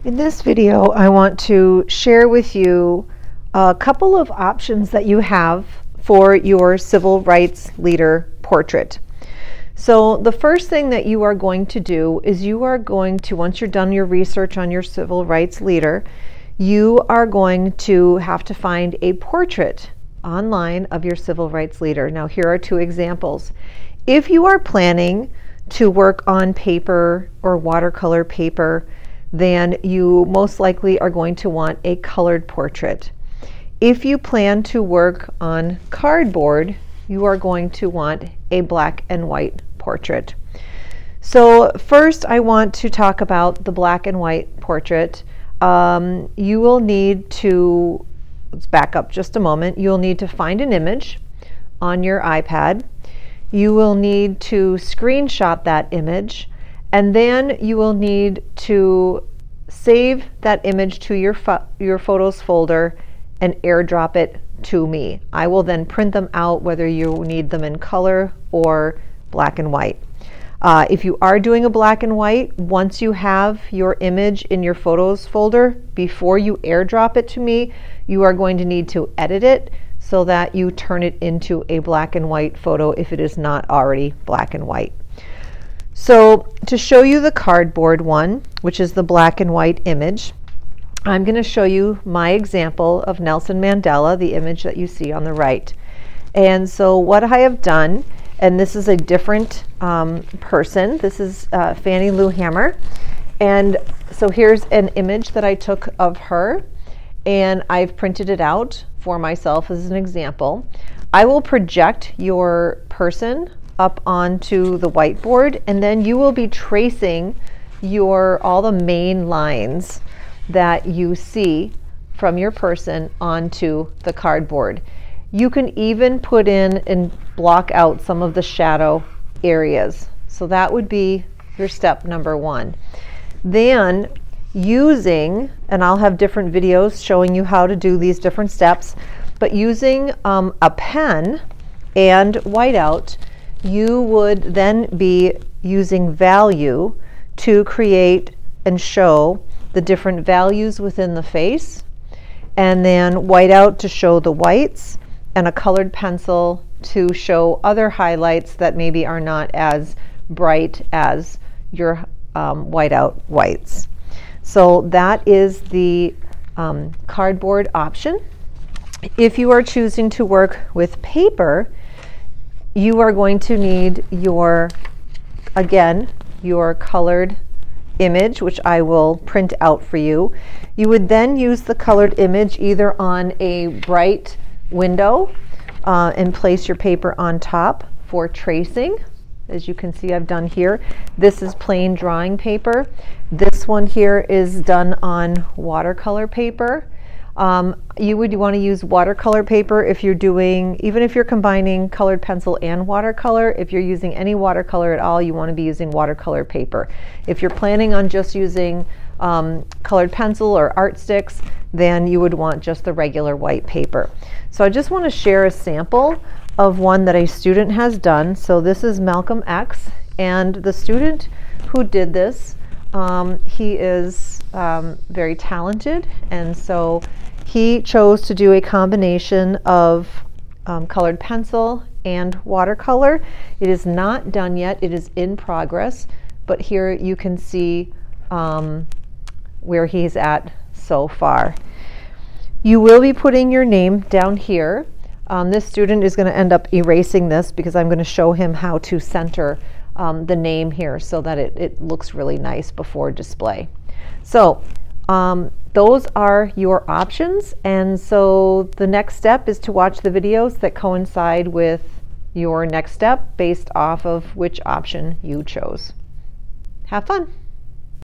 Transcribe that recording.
In this video, I want to share with you a couple of options that you have for your civil rights leader portrait. So the first thing that you are going to do is you are going to, once you're done your research on your civil rights leader, you are going to have to find a portrait online of your civil rights leader. Now here are two examples. If you are planning to work on paper or watercolor paper, then you most likely are going to want a colored portrait. If you plan to work on cardboard, you are going to want a black and white portrait. So first I want to talk about the black and white portrait. You will need to, let's back up just a moment, you'll need to find an image on your iPad. You will need to screenshot that image, and then you will need to save that image to your photos folder and airdrop it to me. I will then print them out whether you need them in color or black and white. If you are doing a black and white, once you have your image in your photos folder, before you airdrop it to me, you are going to need to edit it so that you turn it into a black and white photo if it is not already black and white. So to show you the cardboard one, which is the black and white image, I'm going to show you my example of Nelson Mandela, the image that you see on the right. And so what I have done, and this is a different person, this is Fannie Lou Hamer, and so here's an image that I took of her, and I've printed it out for myself as an example. I will project your person up onto the whiteboard, and then you will be tracing all the main lines that you see from your person onto the cardboard. You can even put in and block out some of the shadow areas. So that would be your step number one. Then using, and I'll have different videos showing you how to do these different steps, but using a pen and whiteout, you would then be using value to create and show the different values within the face, and then whiteout to show the whites, and a colored pencil to show other highlights that maybe are not as bright as your whiteout whites. So that is the cardboard option. If you are choosing to work with paper, you are going to need your colored image, which I will print out for you. You would then use the colored image either on a bright window and place your paper on top for tracing. As you can see, I've done here. This is plain drawing paper. This one here is done on watercolor paper. You would want to use watercolor paper if you're doing, even if you're combining colored pencil and watercolor. If you're using any watercolor at all, you want to be using watercolor paper. If you're planning on just using colored pencil or art sticks, then you would want just the regular white paper. So I just want to share a sample of one that a student has done. So this is Malcolm X, and the student who did this, he is very talented, and so he chose to do a combination of colored pencil and watercolor. It is not done yet, it is in progress, but here you can see where he's at so far. You will be putting your name down here. This student is going to end up erasing this because I'm going to show him how to center the name here so that it looks really nice before display. So those are your options, and so the next step is to watch the videos that coincide with your next step based off of which option you chose. Have fun!